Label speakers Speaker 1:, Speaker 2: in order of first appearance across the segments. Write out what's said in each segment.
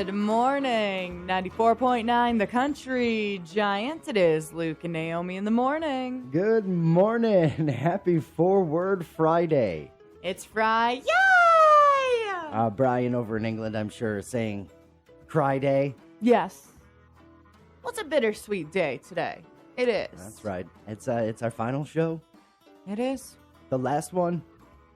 Speaker 1: Good morning. 94.9 The Country Giant. It is Luke and Naomi in the morning.
Speaker 2: Good morning. Happy Forward Friday.
Speaker 1: It's Friday.
Speaker 2: Brian over in England, I'm sure, is saying Cry Day.
Speaker 1: Yes. Well, it's a bittersweet day today. It is.
Speaker 2: That's right. It's our final show.
Speaker 1: It is.
Speaker 2: The last one.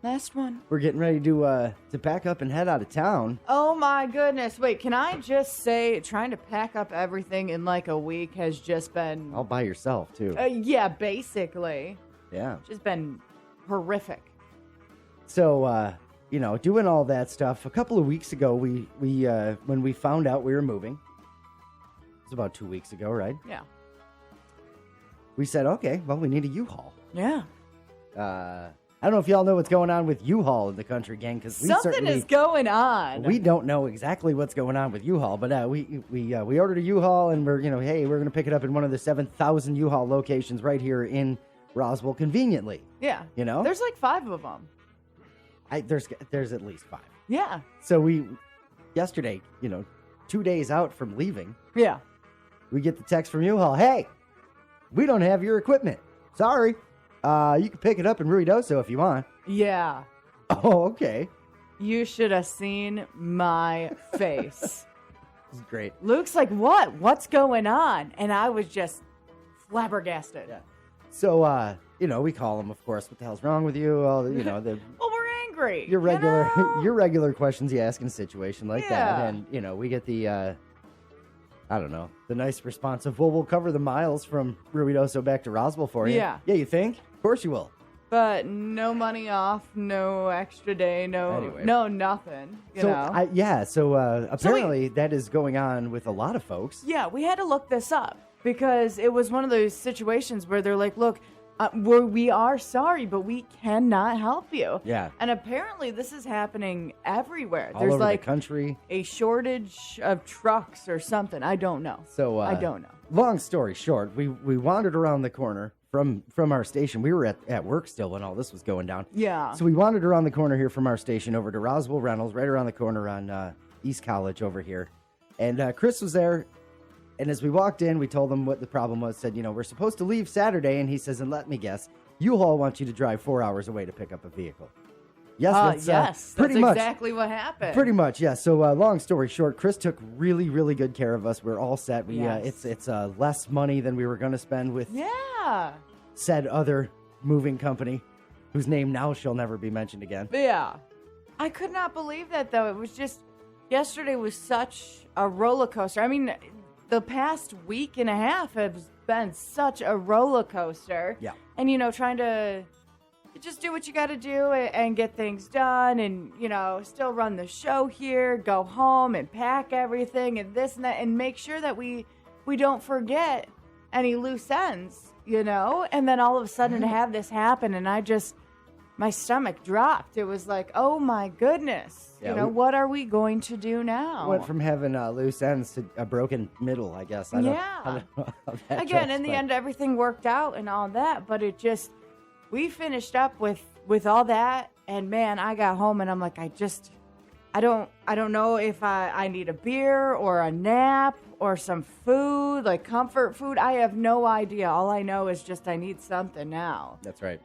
Speaker 1: Last one.
Speaker 2: We're getting ready to pack up and head out of town.
Speaker 1: Oh my goodness. Wait, can I just say trying to pack up everything in like a week has just been...
Speaker 2: All by yourself, too.
Speaker 1: Yeah, basically.
Speaker 2: Yeah.
Speaker 1: Just been horrific.
Speaker 2: So, doing all that stuff. A couple of weeks ago, we when we found out we were moving, it was about 2 weeks ago, right?
Speaker 1: Yeah.
Speaker 2: We said, okay, well, we need a U-Haul.
Speaker 1: Yeah.
Speaker 2: I don't know if y'all know what's going on with U-Haul in the country, gang, because
Speaker 1: something is going on.
Speaker 2: We don't know exactly what's going on with U-Haul, but we ordered a U-Haul, and we're going to pick it up in one of the 7,000 U-Haul locations right here in Roswell, conveniently.
Speaker 1: Yeah.
Speaker 2: You know?
Speaker 1: There's like 5 of them.
Speaker 2: There's at least 5.
Speaker 1: Yeah.
Speaker 2: So yesterday, 2 days out from leaving,
Speaker 1: yeah,
Speaker 2: we get the text from U-Haul, hey, we don't have your equipment. Sorry. You can pick it up in Ruidoso if you want.
Speaker 1: Yeah.
Speaker 2: Oh, okay.
Speaker 1: You should have seen my face.
Speaker 2: This is great.
Speaker 1: Luke's like, what? What's going on? And I was just flabbergasted.
Speaker 2: Yeah. So, we call him, of course. What the hell's wrong with you? Well,
Speaker 1: well, we're angry.
Speaker 2: Your regular questions you ask in a situation like that. And, we get the, the nice response of, well, we'll cover the miles from Ruidoso back to Roswell for you.
Speaker 1: Yeah.
Speaker 2: Yeah, you think? Of course you will.
Speaker 1: But no money off, no extra day, no nothing.
Speaker 2: So apparently that is going on with a lot of folks.
Speaker 1: Yeah, we had to look this up because it was one of those situations where they're like, look, we are sorry, but we cannot help you.
Speaker 2: Yeah.
Speaker 1: And apparently this is happening everywhere.
Speaker 2: All
Speaker 1: There's
Speaker 2: over
Speaker 1: like
Speaker 2: the country.
Speaker 1: A shortage of trucks or something. I don't know.
Speaker 2: So
Speaker 1: I don't know.
Speaker 2: Long story short, we wandered around the corner from our station. We were at work still when all this was going down.
Speaker 1: Yeah.
Speaker 2: So we wandered around the corner here from our station over to Roswell Reynolds, right around the corner on East College over here. And Chris was there. And as we walked in, we told him what the problem was. Said, we're supposed to leave Saturday. And he says, and let me guess, U-Haul wants you to drive 4 hours away to pick up a vehicle. Yes,
Speaker 1: that's exactly what happened.
Speaker 2: Pretty much, yeah. So long story short, Chris took really, really good care of us. We're all set. It's less money than we were going to spend with said other moving company, whose name now shall never be mentioned again.
Speaker 1: Yeah. I could not believe that, though. It was just, yesterday was such a roller coaster. I mean, the past week and a half has been such a roller coaster.
Speaker 2: Yeah.
Speaker 1: And, trying to just do what you got to do and get things done and, still run the show here, go home and pack everything and this and that and make sure that we don't forget any loose ends, And then all of a sudden to have this happen and my stomach dropped. It was like, oh my goodness.
Speaker 2: Yeah,
Speaker 1: what are we going to do now?
Speaker 2: Went from having loose ends to a broken middle, I guess. I don't know how that
Speaker 1: Again,
Speaker 2: goes,
Speaker 1: in the end, everything worked out and all that, but we finished up with all that, and man, I got home and I'm like, I don't know if I need a beer or a nap or some food, like comfort food. I have no idea. All I know is just I need something now.
Speaker 2: That's right.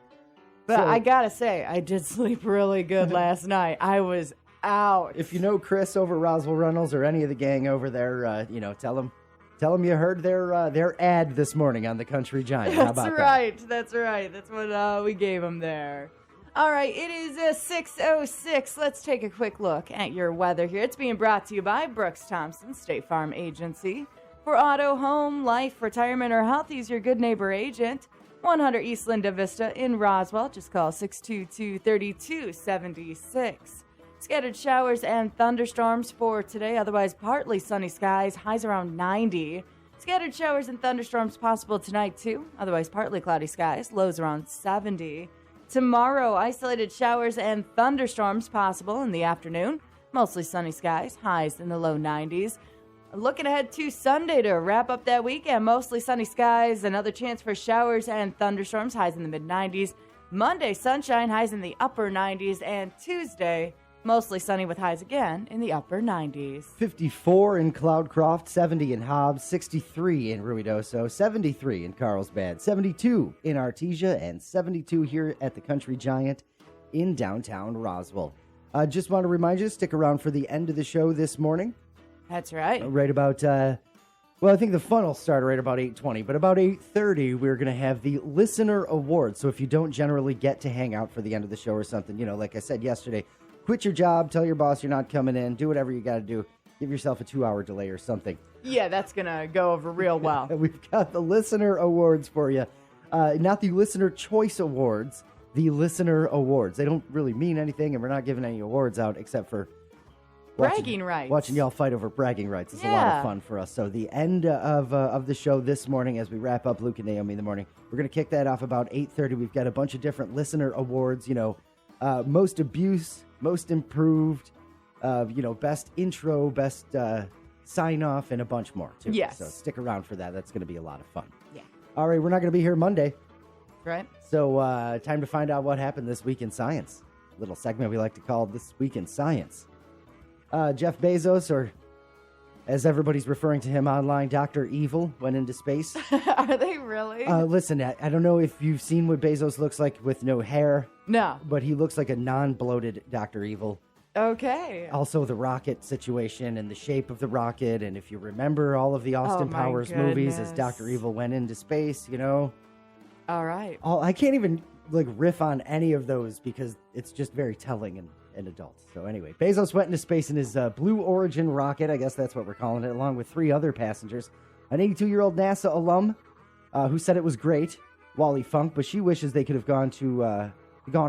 Speaker 1: But I gotta say, I did sleep really good last night. I was out.
Speaker 2: If you know Chris over Roswell Reynolds or any of the gang over there, tell them you heard their ad this morning on the Country Giant. How about that?
Speaker 1: That's right. That's what we gave them there. All right, it is 6:06. Let's take a quick look at your weather here. It's being brought to you by Brooks Thompson State Farm Agency. For auto, home, life, retirement, or health, he's your good neighbor agent. 100 East Linda Vista in Roswell. Just call 622-3276. Scattered showers and thunderstorms for today. Otherwise, partly sunny skies. Highs around 90. Scattered showers and thunderstorms possible tonight, too. Otherwise, partly cloudy skies. Lows around 70. Tomorrow, isolated showers and thunderstorms possible in the afternoon. Mostly sunny skies. Highs in the low 90s. Looking ahead to Sunday to wrap up that weekend. Mostly sunny skies. Another chance for showers and thunderstorms. Highs in the mid-90s. Monday, sunshine. Highs in the upper 90s. And Tuesday, Mostly sunny with highs again in the upper 90s.
Speaker 2: 54 in Cloudcroft, 70 in Hobbs, 63 in Ruidoso, 73 in Carlsbad, 72 in Artesia, and 72 here at the Country Giant in downtown Roswell. Just want to remind you, stick around for the end of the show this morning.
Speaker 1: That's right.
Speaker 2: Right about, I think the fun will start right about 8:20, but about 8:30, we're going to have the Listener Award. So if you don't generally get to hang out for the end of the show or something, like I said yesterday, quit your job, tell your boss you're not coming in, do whatever you got to do. Give yourself a 2-hour delay or something.
Speaker 1: Yeah, that's going to go over real well.
Speaker 2: We've got the Listener Awards for you. Not the Listener Choice Awards, the Listener Awards. They don't really mean anything, and we're not giving any awards out except for
Speaker 1: bragging rights.
Speaker 2: Watching y'all fight over bragging rights is a lot of fun for us. So the end of the show this morning, as we wrap up Luke and Naomi in the morning, we're going to kick that off about 8:30. We've got a bunch of different Listener Awards, most abuse, most improved, best intro, best sign off, and a bunch more too.
Speaker 1: Yes.
Speaker 2: So stick around for that. That's going to be a lot of fun.
Speaker 1: Yeah.
Speaker 2: All right, we're not going to be here Monday.
Speaker 1: Right.
Speaker 2: So time to find out what happened this week in science. A little segment we like to call This Week in Science. Jeff Bezos, or as everybody's referring to him online, Dr. Evil, went into space.
Speaker 1: Are they really?
Speaker 2: Listen, I don't know if you've seen what Bezos looks like with no hair.
Speaker 1: No.
Speaker 2: But he looks like a non-bloated Dr. Evil.
Speaker 1: Okay.
Speaker 2: Also, the rocket situation and the shape of the rocket. And if you remember all of the Austin Powers movies as Dr. Evil went into space,
Speaker 1: All right.
Speaker 2: I can't even riff on any of those because it's just very telling and adult. So anyway, Bezos went into space in his Blue Origin rocket. I guess that's what we're calling it, along with 3 other passengers. An 82-year-old NASA alum who said it was great, Wally Funk, but she wishes they could have gone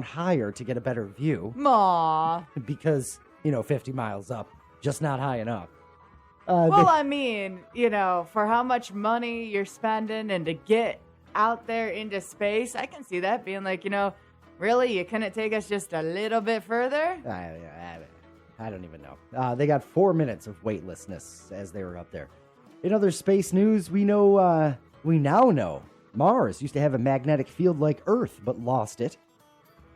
Speaker 2: higher to get a better view.
Speaker 1: Aw.
Speaker 2: Because, 50 miles up, just not high enough.
Speaker 1: For how much money you're spending and to get out there into space, I can see that being really, you couldn't take us just a little bit further?
Speaker 2: I don't even know. They got 4 minutes of weightlessness as they were up there. In other space news, we now know Mars used to have a magnetic field like Earth, but lost it.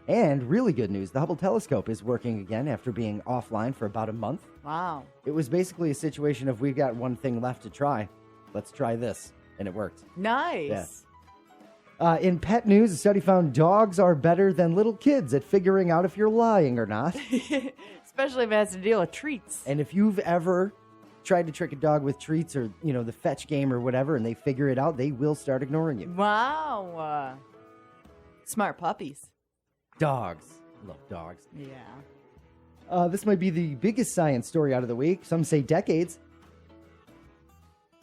Speaker 2: And really good news, the Hubble telescope is working again after being offline for about a month.
Speaker 1: Wow.
Speaker 2: It was basically a situation of we've got one thing left to try. Let's try this. And it worked.
Speaker 1: Nice.
Speaker 2: Yeah. In pet news, a study found dogs are better than little kids at figuring out if you're lying or not.
Speaker 1: Especially if it has to deal with treats.
Speaker 2: And if you've ever tried to trick a dog with treats or, the fetch game or whatever, and they figure it out, they will start ignoring you.
Speaker 1: Wow. Smart puppies.
Speaker 2: Dogs. Love dogs.
Speaker 1: Yeah.
Speaker 2: This might be the biggest science story out of the week. Some say decades.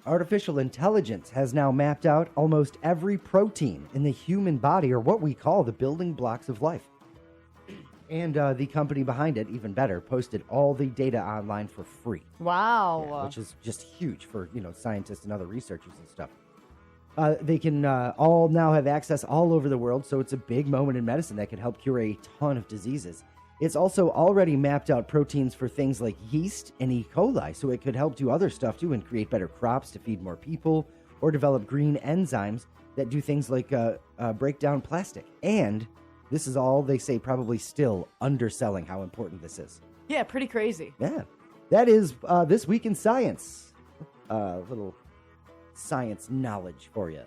Speaker 2: Artificial intelligence has now mapped out almost every protein in the human body, or what we call the building blocks of life. And the company behind it, even better, posted all the data online for free.
Speaker 1: Wow.
Speaker 2: Yeah, which is just huge for, scientists and other researchers and stuff. They can all now have access all over the world, so it's a big moment in medicine that could help cure a ton of diseases. It's also already mapped out proteins for things like yeast and E. coli, so it could help do other stuff too and create better crops to feed more people or develop green enzymes that do things like break down plastic. And this is all, they say, probably still underselling how important this is.
Speaker 1: Yeah, pretty crazy.
Speaker 2: Yeah. That is This Week in Science. Little science knowledge for you.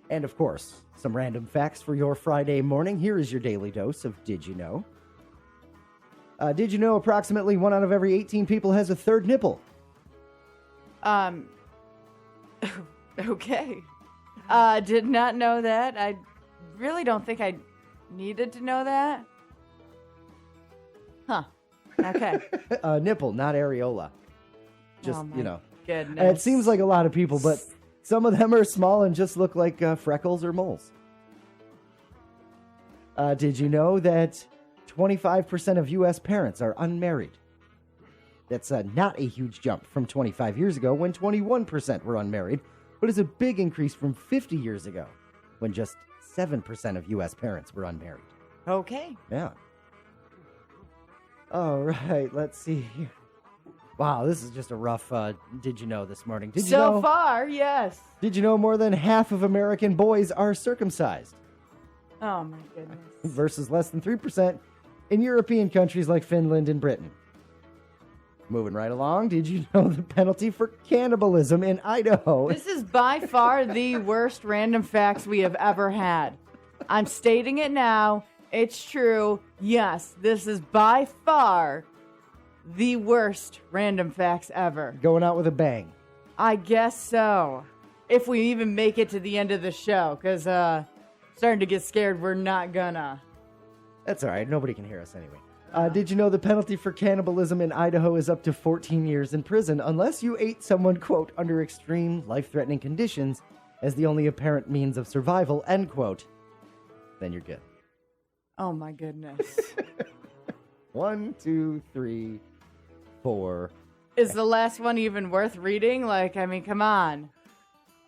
Speaker 2: And, of course, some random facts for your Friday morning. Here is your daily dose of Did You Know? Did you know approximately 1 out of every 18 people has a third nipple?
Speaker 1: Okay. Did not know that. I really don't think I needed to know that. Huh. Okay.
Speaker 2: Nipple, not areola. Just,
Speaker 1: Goodness.
Speaker 2: It seems like a lot of people, but some of them are small and just look like freckles or moles. Did you know that 25% of U.S. parents are unmarried? That's not a huge jump from 25 years ago when 21% were unmarried, but is a big increase from 50 years ago when just 7% of U.S. parents were unmarried.
Speaker 1: Okay.
Speaker 2: Yeah. All right, let's see here. Wow, this is just a rough Did You Know this morning. Did you know?
Speaker 1: So far, yes.
Speaker 2: Did you know more than half of American boys are circumcised?
Speaker 1: Oh, my goodness.
Speaker 2: Versus less than 3% in European countries like Finland and Britain. Moving right along, did you know the penalty for cannibalism in Idaho?
Speaker 1: This is by far the worst random facts we have ever had. I'm stating it now. It's true. Yes, this is by far the worst random facts ever.
Speaker 2: Going out with a bang.
Speaker 1: I guess so. If we even make it to the end of the show, because starting to get scared we're not gonna.
Speaker 2: That's all right. Nobody can hear us anyway. Did you know the penalty for cannibalism in Idaho is up to 14 years in prison unless you ate someone, quote, under extreme life-threatening conditions as the only apparent means of survival, end quote. Then you're good.
Speaker 1: Oh, my goodness.
Speaker 2: 1, 2, 3, 4.
Speaker 1: Is the last one even worth reading? Like, I mean, come on.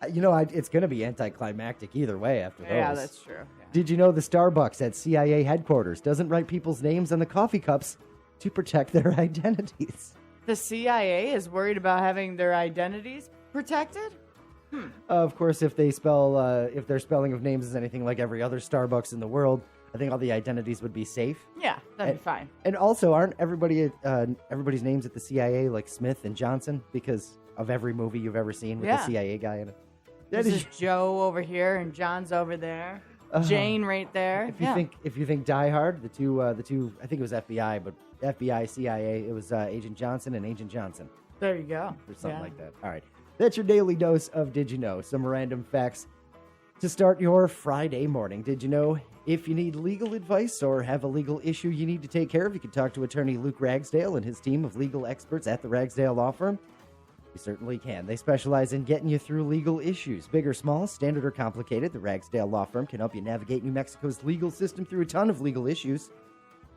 Speaker 2: It's going to be anticlimactic either way after those.
Speaker 1: Yeah, that's true. Yeah.
Speaker 2: Did you know the Starbucks at CIA headquarters doesn't write people's names on the coffee cups to protect their identities?
Speaker 1: The CIA is worried about having their identities protected?
Speaker 2: Of course, if their spelling of names is anything like every other Starbucks in the world, I think all the identities would be safe.
Speaker 1: Yeah, that'd be fine.
Speaker 2: And also, aren't everybody's names at the CIA like Smith and Johnson because of every movie you've ever seen with the CIA guy in it?
Speaker 1: This is Joe over here and John's over there. Jane right there.
Speaker 2: If you think Die Hard, the two I think it was FBI, but FBI, CIA, it was Agent Johnson and Agent Johnson.
Speaker 1: There you go.
Speaker 2: Or something like that. All right. That's your daily dose of Did You Know? Some random facts to start your Friday morning. Did you know if you need legal advice or have a legal issue you need to take care of, you can talk to attorney Luke Ragsdale and his team of legal experts at the Ragsdale Law Firm. You certainly can. They specialize in getting you through legal issues. Big or small, standard or complicated, the Ragsdale Law Firm can help you navigate New Mexico's legal system through a ton of legal issues.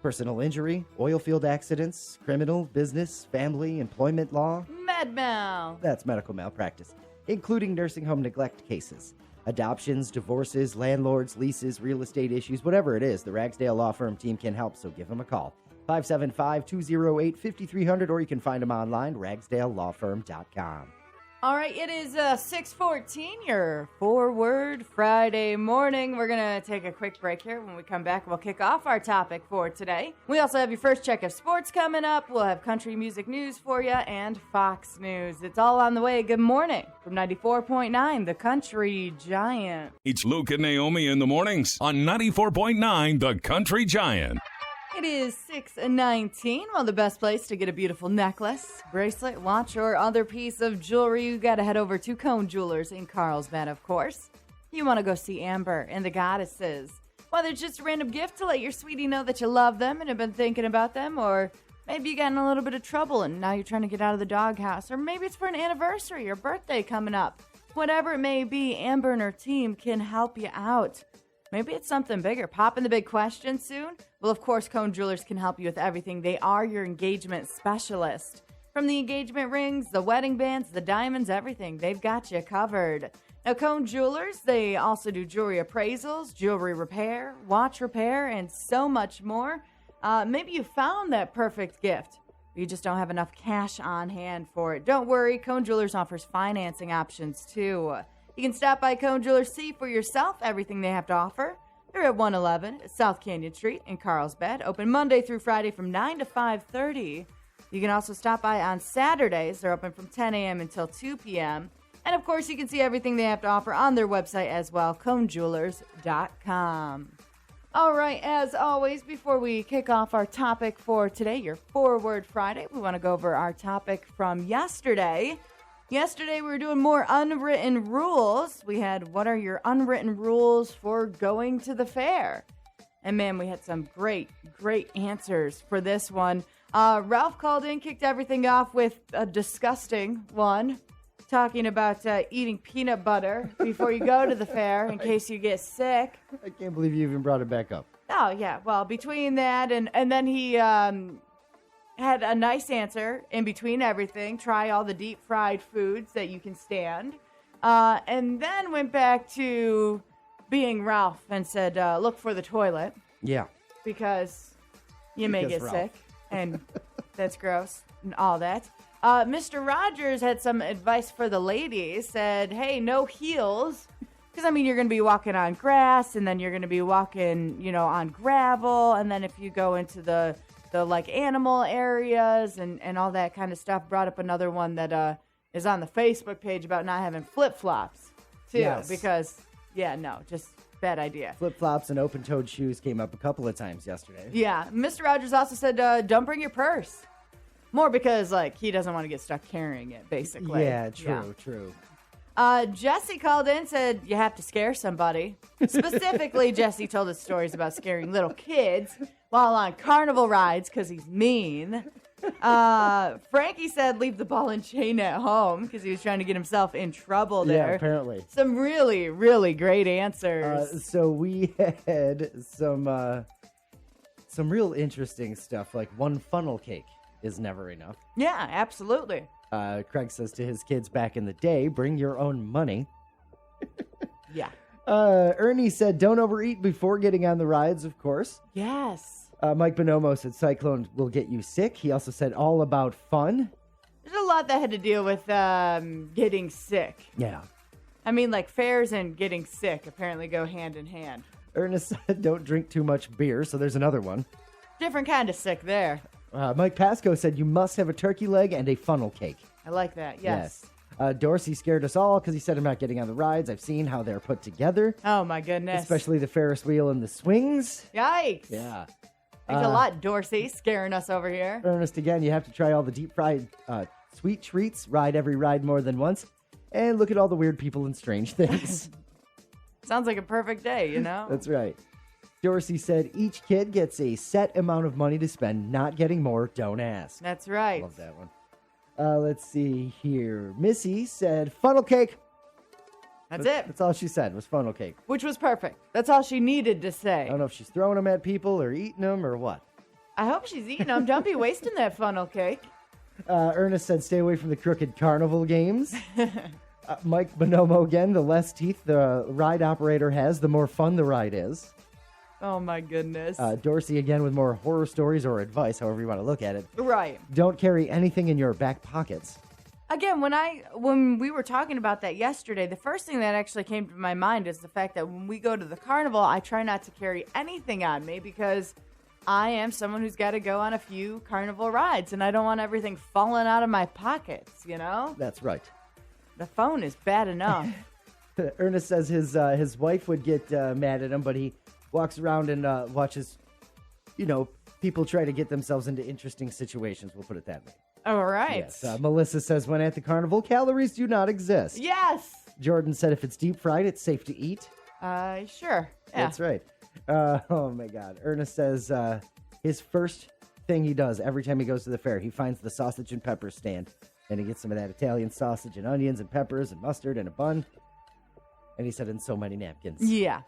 Speaker 2: Personal injury, oil field accidents, criminal, business, family, employment law.
Speaker 1: Med mal.
Speaker 2: That's medical malpractice, including nursing home neglect cases. Adoptions, divorces, landlords, leases, real estate issues, whatever it is, the Ragsdale Law Firm team can help, so give them a call. 575-208-5300, or you can find them online, ragsdalelawfirm.com.
Speaker 1: All right, it is 6:14, your Forward Friday morning. We're going to take a quick break here. When we come back, we'll kick off our topic for today. We also have your first check of sports coming up. We'll have country music news for you and Fox News. It's all on the way. Good morning from 94.9, The Country Giant.
Speaker 3: It's Luke and Naomi in the mornings on 94.9, The Country Giant.
Speaker 1: It is 6:19. Well, the best place to get a beautiful necklace, bracelet, watch, or other piece of jewelry, you got to head over to Cone Jewelers in Carlsbad, of course. You want to go see Amber and the Goddesses. Whether it's just a random gift to let your sweetie know that you love them and have been thinking about them, or maybe you got in a little bit of trouble and now you're trying to get out of the doghouse, or maybe it's for an anniversary or birthday coming up. Whatever it may be, Amber and her team can help you out. Maybe it's something bigger. Pop in the big question soon. Well, of course, Cone Jewelers can help you with everything. They are your engagement specialist. From the engagement rings, the wedding bands, the diamonds, everything. They've got you covered. Now, Cone Jewelers, they also do jewelry appraisals, jewelry repair, watch repair, and so much more. Maybe you found that perfect gift, but you just don't have enough cash on hand for it. Don't worry, Cone Jewelers offers financing options, too. You can stop by Cone Jewelers, see for yourself everything they have to offer. They're at 111 South Canyon Street in Carlsbad, open Monday through Friday from 9 to 5:30. You can also stop by on Saturdays. They're open from 10 a.m. until 2 p.m. And, of course, you can see everything they have to offer on their website as well, conejewelers.com. All right, as always, before we kick off our topic for today, your Forward Friday, we want to go over our topic from yesterday. Yesterday, we were doing more unwritten rules. We had, what are your unwritten rules for going to the fair? And, man, we had some great answers for this one. Ralph called in, kicked everything off with a disgusting one, talking about eating peanut butter before you go to the fair in case you get sick.
Speaker 2: I can't believe you even brought it back up.
Speaker 1: Oh, yeah. Well, between that and then he had a nice answer in between everything. Try all the deep-fried foods that you can stand. And then went back to being Ralph and said, look for the toilet.
Speaker 2: Yeah.
Speaker 1: Because you may get
Speaker 2: Ralph.
Speaker 1: sick. And that's gross and all that. Mr. Rogers had some advice for the ladies. Said, hey, no heels Because, I mean, you're going to be walking on grass, and then you're going to be walking, on gravel. And then if you go into the like, animal areas and all that kind of stuff, brought up another one that is on the Facebook page about not having flip-flops, too.
Speaker 2: Yes.
Speaker 1: Because, just bad idea.
Speaker 2: Flip-flops and open-toed shoes came up a couple of times yesterday.
Speaker 1: Yeah. Mr. Rogers also said, don't bring your purse. More because, like, he doesn't want to get stuck carrying it, basically.
Speaker 2: Yeah, true.
Speaker 1: Jesse called in, said you have to scare somebody. Specifically, Jesse told us stories about scaring little kids while on carnival rides because he's mean. Frankie said leave the ball and chain at home because he was trying to get himself in trouble there.
Speaker 2: Yeah, apparently.
Speaker 1: Some really, really great answers.
Speaker 2: So we had some real interesting stuff, like one funnel cake is never enough.
Speaker 1: Yeah, absolutely.
Speaker 2: Craig says to his kids back in the day, bring your own money.
Speaker 1: Yeah.
Speaker 2: Ernie said, don't overeat before getting on the rides, of course.
Speaker 1: Yes.
Speaker 2: Mike Bonomo said, cyclone will get you sick. He also said, all about fun.
Speaker 1: There's a lot that had to deal with getting sick.
Speaker 2: Yeah.
Speaker 1: I mean, like fairs and getting sick apparently go hand in hand.
Speaker 2: Ernest said, don't drink too much beer. So there's another one.
Speaker 1: Different kind of sick there.
Speaker 2: Mike Pasco said, you must have a turkey leg and a funnel cake.
Speaker 1: I like that, yes.
Speaker 2: Dorsey scared us all because he said, I'm not getting on the rides. I've seen how they're put together.
Speaker 1: Oh, my goodness.
Speaker 2: Especially the Ferris wheel and the swings.
Speaker 1: Yikes.
Speaker 2: Yeah.
Speaker 1: Thanks a lot, Dorsey, scaring us over here.
Speaker 2: Ernest, again, you have to try all the deep-fried sweet treats, ride every ride more than once, and look at all the weird people and strange things.
Speaker 1: Sounds like a perfect day,
Speaker 2: That's right. Dorsey said, each kid gets a set amount of money to spend, not getting more, don't ask.
Speaker 1: That's right.
Speaker 2: Love that one. Let's see here. Missy said, funnel cake.
Speaker 1: That's it.
Speaker 2: That's all she said was funnel cake.
Speaker 1: Which was perfect. That's all she needed to say.
Speaker 2: I don't know if she's throwing them at people or eating them or what.
Speaker 1: I hope she's eating them. Don't be wasting that funnel cake.
Speaker 2: Ernest said, stay away from the crooked carnival games. Mike Bonomo again, the less teeth the ride operator has, the more fun the ride is.
Speaker 1: Oh, my goodness.
Speaker 2: Dorsey again with more horror stories or advice, however you want to look at it.
Speaker 1: Right.
Speaker 2: Don't carry anything in your back pockets.
Speaker 1: Again, when we were talking about that yesterday, the first thing that actually came to my mind is the fact that when we go to the carnival, I try not to carry anything on me because I am someone who's got to go on a few carnival rides, and I don't want everything falling out of my pockets,
Speaker 2: That's right.
Speaker 1: The phone is bad enough.
Speaker 2: Ernest says his wife would get mad at him, but he walks around and watches, people try to get themselves into interesting situations. We'll put it that way.
Speaker 1: All right.
Speaker 2: Yes. Melissa says, when at the carnival, calories do not exist.
Speaker 1: Yes.
Speaker 2: Jordan said, if it's deep fried, it's safe to eat.
Speaker 1: Sure. Yeah.
Speaker 2: That's right. Oh, my God. Ernest says his first thing he does every time he goes to the fair, he finds the sausage and pepper stand, and he gets some of that Italian sausage and onions and peppers and mustard and a bun. And he said, in so many napkins.
Speaker 1: Yeah.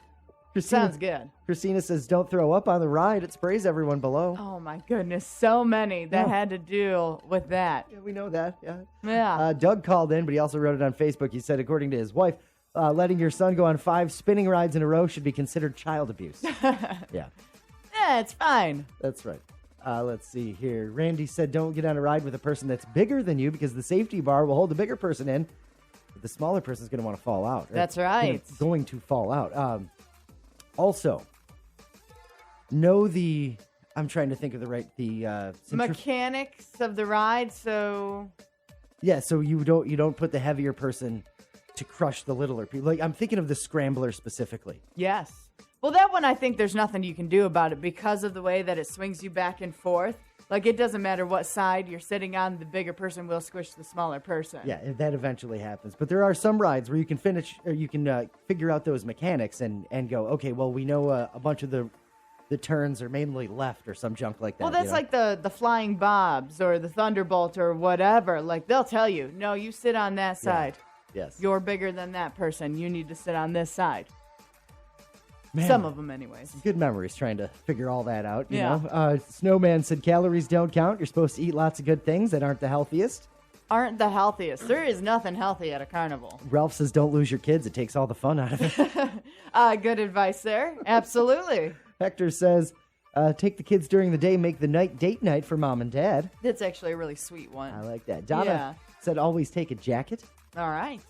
Speaker 1: Sounds good.
Speaker 2: Christina says, don't throw up on the ride. It sprays everyone below.
Speaker 1: Oh, my goodness. So many that had to deal with that.
Speaker 2: Yeah, we know that. Yeah.
Speaker 1: Yeah.
Speaker 2: Doug called in, but he also wrote it on Facebook. He said, according to his wife, letting your son go on 5 spinning rides in a row should be considered child abuse. Yeah.
Speaker 1: Yeah, it's fine.
Speaker 2: That's right. Let's see here. Randy said, don't get on a ride with a person that's bigger than you because the safety bar will hold the bigger person in. But the smaller person's going to want to fall out.
Speaker 1: That's right.
Speaker 2: Going to fall out. Also, know the... I'm trying to think of the
Speaker 1: mechanics of the ride, so...
Speaker 2: Yeah, so you don't put the heavier person to crush the littler people. Like, I'm thinking of the scrambler specifically.
Speaker 1: Yes. Well, that one, I think there's nothing you can do about it because of the way that it swings you back and forth. Like, it doesn't matter what side you're sitting on, the bigger person will squish the smaller person.
Speaker 2: Yeah, that eventually happens. But there are some rides where you can figure out those mechanics and go, okay, well, we know a bunch of the turns are mainly left or some junk like that.
Speaker 1: Well, that's like the Flying Bobs or the Thunderbolt or whatever. Like, they'll tell you, no, you sit on that side.
Speaker 2: Yeah. Yes.
Speaker 1: You're bigger than that person. You need to sit on this side.
Speaker 2: Man,
Speaker 1: some of them, anyways.
Speaker 2: Good memories trying to figure all that out. You
Speaker 1: Yeah.
Speaker 2: know? Snowman said calories don't count. You're supposed to eat lots of good things that aren't the healthiest.
Speaker 1: Aren't the healthiest. There is nothing healthy at a carnival.
Speaker 2: Ralph says don't lose your kids. It takes all the fun out of it.
Speaker 1: Good advice there. Absolutely.
Speaker 2: Hector says take the kids during the day, make the night date night for mom and dad.
Speaker 1: That's actually a really sweet one.
Speaker 2: I like that. Donna said always take a jacket.
Speaker 1: All right.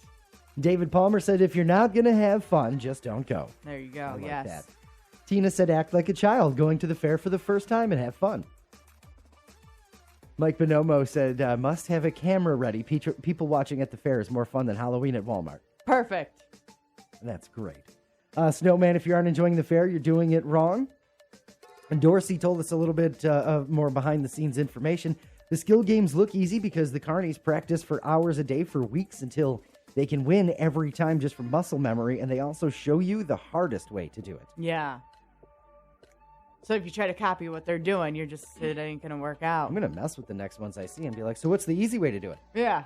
Speaker 2: David Palmer said, if you're not going to have fun, just don't go.
Speaker 1: There you go.
Speaker 2: I like
Speaker 1: Yes.
Speaker 2: that. Tina said, act like a child going to the fair for the first time and have fun. Mike Bonomo said, must have a camera ready. People watching at the fair is more fun than Halloween at Walmart.
Speaker 1: Perfect.
Speaker 2: That's great. Snowman, if you aren't enjoying the fair, you're doing it wrong. And Dorsey told us a little bit of more behind-the-scenes information. The skill games look easy because the carnies practice for hours a day for weeks until they can win every time just from muscle memory, and they also show you the hardest way to do it.
Speaker 1: Yeah. So if you try to copy what they're doing, it ain't going to work out.
Speaker 2: I'm going to mess with the next ones I see and be like, so what's the easy way to do it?
Speaker 1: Yeah.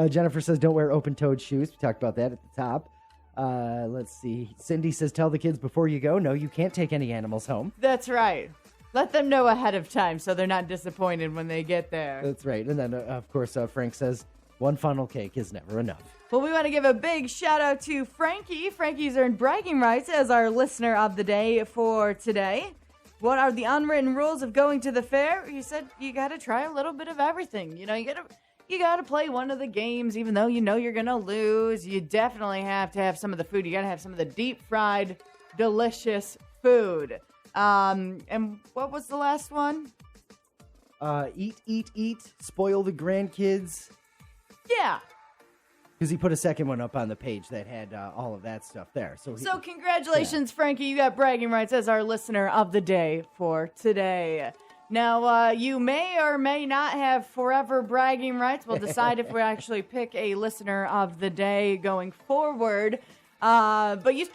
Speaker 2: Jennifer says, don't wear open-toed shoes. We talked about that at the top. Let's see. Cindy says, tell the kids before you go, no, you can't take any animals home.
Speaker 1: That's right. Let them know ahead of time so they're not disappointed when they get there.
Speaker 2: That's right. And then, of course, Frank says, one funnel cake is never enough.
Speaker 1: Well, we want to give a big shout out to Frankie. Frankie's earned bragging rights as our listener of the day for today. What are the unwritten rules of going to the fair? He said you got to try a little bit of everything. You got to play one of the games, even though you know you're going to lose. You definitely have to have some of the food. You got to have some of the deep fried, delicious food. And what was the last one?
Speaker 2: Eat, spoil the grandkids.
Speaker 1: Yeah.
Speaker 2: Because he put a second one up on the page that had all of that stuff there. So
Speaker 1: Congratulations, Frankie. You got bragging rights as our listener of the day for today. Now, you may or may not have forever bragging rights. We'll decide if we actually pick a listener of the day going forward. But you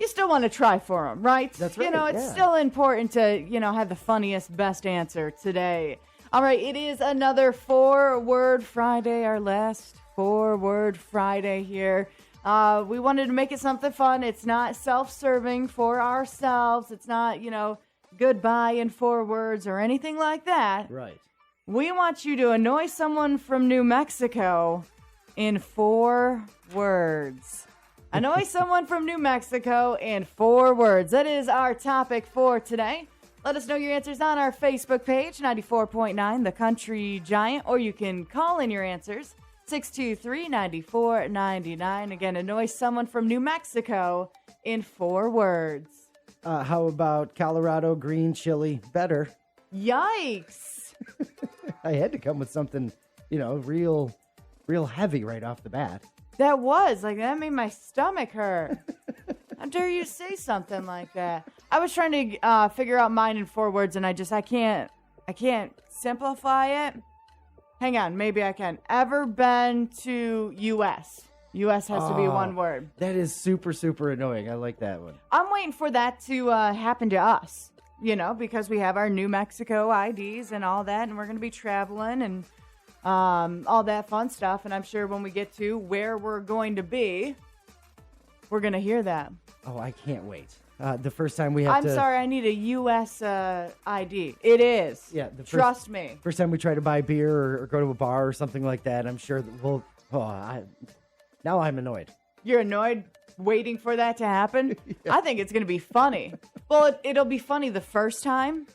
Speaker 1: still want to try for them, right?
Speaker 2: That's right.
Speaker 1: It's still important to, have the funniest, best answer today. All right, it is another 4-word Friday, our last 4-word Friday here. We wanted to make it something fun. It's not self-serving for ourselves. It's not, goodbye in 4 words or anything like that.
Speaker 2: Right.
Speaker 1: We want you to annoy someone from New Mexico in 4 words. Annoy someone from New Mexico in 4 words. That is our topic for today. Let us know your answers on our Facebook page, 94.9 The Country Giant, or you can call in your answers, 623-9499. Again, annoy someone from New Mexico in 4 words.
Speaker 2: How about Colorado green chili better?
Speaker 1: Yikes.
Speaker 2: I had to come with something, real heavy right off the bat.
Speaker 1: That made my stomach hurt. How dare you say something like that? I was trying to figure out mine in 4 words, and I can't simplify it. Hang on, maybe I can. Ever been to U.S.? U.S. has to be 1 word.
Speaker 2: That is super, super annoying. I like that one.
Speaker 1: I'm waiting for that to happen to us, because we have our New Mexico IDs and all that, and we're going to be traveling and all that fun stuff. And I'm sure when we get to where we're going to be, we're going to hear that.
Speaker 2: Oh, I can't wait. The first time we have
Speaker 1: I'm sorry, I need a U.S. ID. It is.
Speaker 2: Yeah.
Speaker 1: Trust me.
Speaker 2: First time we try to buy beer or go to a bar or something like that, I'm sure that we'll... now I'm annoyed.
Speaker 1: You're annoyed waiting for that to happen? Yeah. I think it's going to be funny. Well, it'll be funny the first time.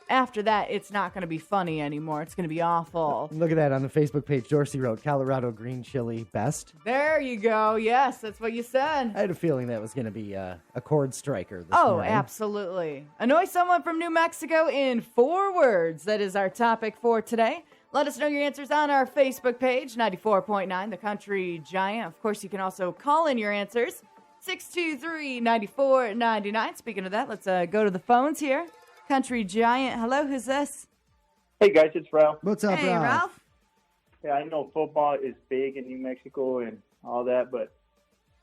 Speaker 1: After that, it's not going to be funny anymore. It's going to be awful.
Speaker 2: Look at that on the Facebook page. Dorsey wrote, Colorado green chili best.
Speaker 1: There you go. Yes, that's what you said.
Speaker 2: I had a feeling that was going to be a chord striker this morning.
Speaker 1: Absolutely. Annoy someone from New Mexico in 4 words. That is our topic for today. Let us know your answers on our Facebook page, 94.9 The Country Giant. Of course, you can also call in your answers, 623-9499. Speaking of that, let's go to the phones here. Country Giant. Hello, who's this?
Speaker 4: Hey, guys, it's Ralph.
Speaker 2: What's up,
Speaker 1: Hey, Ralph?
Speaker 4: Yeah, I know football is big in New Mexico and all that, but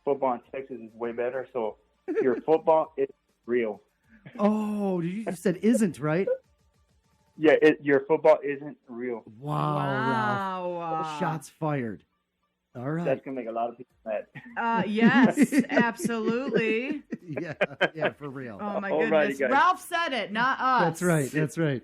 Speaker 4: football in Texas is way better, so your football is real.
Speaker 2: Oh, you just said isn't, right?
Speaker 4: Yeah, your football isn't real.
Speaker 2: Wow. Ralph. Shots fired. All right.
Speaker 4: That's going to make a lot of people mad.
Speaker 1: Yes, absolutely.
Speaker 2: Yeah, for real.
Speaker 1: Oh, my
Speaker 4: Alrighty,
Speaker 1: goodness. Ralph said it, not us.
Speaker 2: That's right.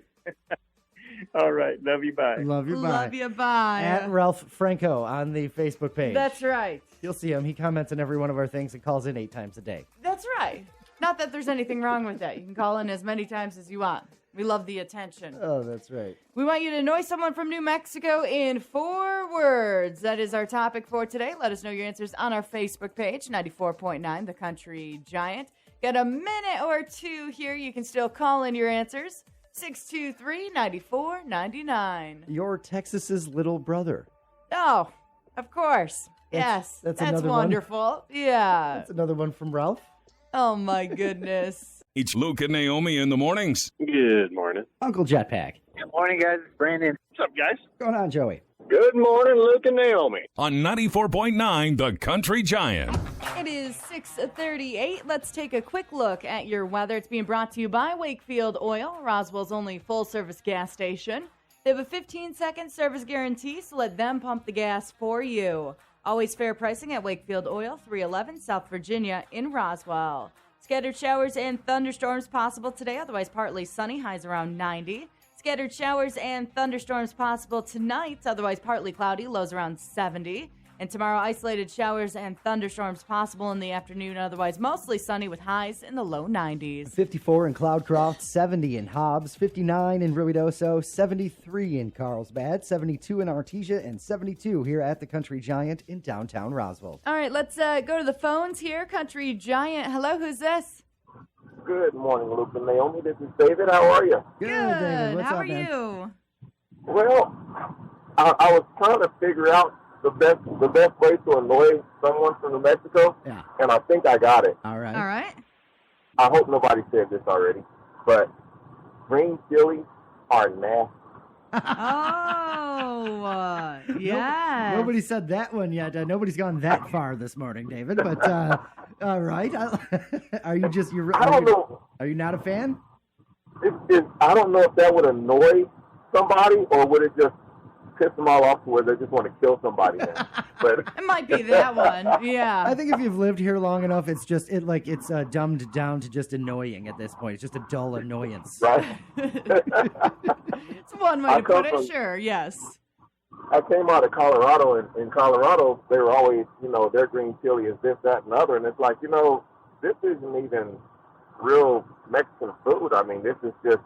Speaker 4: All right. Love you. Bye.
Speaker 2: Love you, bye.
Speaker 1: Love you, bye.
Speaker 2: At Ralph Franco on the Facebook page.
Speaker 1: That's right.
Speaker 2: You'll see him. He comments on every one of our things and calls in 8 times a day.
Speaker 1: That's right. Not that there's anything wrong with that. You can call in as many times as you want. We love the attention.
Speaker 2: Oh, that's right.
Speaker 1: We want you to annoy someone from New Mexico in 4 words. That is our topic for today. Let us know your answers on our Facebook page, 94.9 The Country Giant. Got a minute or two here. You can still call in your answers. 623-9499.
Speaker 2: You're Texas's little brother.
Speaker 1: Oh, of course. Yes.
Speaker 2: That's
Speaker 1: That's
Speaker 2: another one.
Speaker 1: wonderful. Yeah.
Speaker 2: That's another one from Ralph.
Speaker 1: Oh, my goodness.
Speaker 3: It's Luke and Naomi in the mornings.
Speaker 5: Good morning.
Speaker 2: Uncle Jetpack.
Speaker 5: Good morning, guys. It's Brandon. What's up, guys?
Speaker 2: What's going on, Joey?
Speaker 5: Good morning, Luke and Naomi.
Speaker 3: On 94.9 The Country Giant.
Speaker 1: It is 6:38. Let's take a quick look at your weather. It's being brought to you by Wakefield Oil, Roswell's only full-service gas station. They have a 15-second service guarantee, so let them pump the gas for you. Always fair pricing at Wakefield Oil, 311 South Virginia in Roswell. Scattered showers and thunderstorms possible today, otherwise partly sunny, highs around 90. Scattered showers and thunderstorms possible tonight, otherwise partly cloudy, lows around 70. And tomorrow, isolated showers and thunderstorms possible in the afternoon, otherwise mostly sunny with highs in the low 90s.
Speaker 2: 54 in Cloudcroft, 70 in Hobbs, 59 in Ruidoso, 73 in Carlsbad, 72 in Artesia, and 72 here at the Country Giant in downtown Roswell.
Speaker 1: All right, let's go to the phones here. Country Giant, hello, who's this?
Speaker 5: Good morning, Luke and Naomi. This is David. How are you?
Speaker 2: Good, David. What's
Speaker 1: How
Speaker 2: up,
Speaker 1: are
Speaker 2: man?
Speaker 1: you?
Speaker 5: Well, I was trying to figure out the best way to annoy someone from New Mexico,
Speaker 2: Yeah.
Speaker 5: and I think I got it.
Speaker 2: All right.
Speaker 1: All right.
Speaker 5: I hope nobody said this already, but green chilies are nasty.
Speaker 1: Oh, yes.
Speaker 2: Nobody said that one yet. Nobody's gone that far this morning, David. But all right. Are you just?
Speaker 5: I don't know.
Speaker 2: Are you not a fan?
Speaker 5: I don't know if that would annoy somebody or would it just piss them all off to where they just want to kill somebody then. But
Speaker 1: It might be that one. Yeah.
Speaker 2: I think if you've lived here long enough, it's just it's dumbed down to just annoying at this point. It's just a dull annoyance.
Speaker 5: right.
Speaker 1: It's one way
Speaker 5: I
Speaker 1: to put
Speaker 5: come
Speaker 1: it,
Speaker 5: from-
Speaker 1: sure, yes.
Speaker 5: I came out of Colorado, and in Colorado, they were always, their green chili is this, that, and other. And it's like, this isn't even real Mexican food. I mean, this is just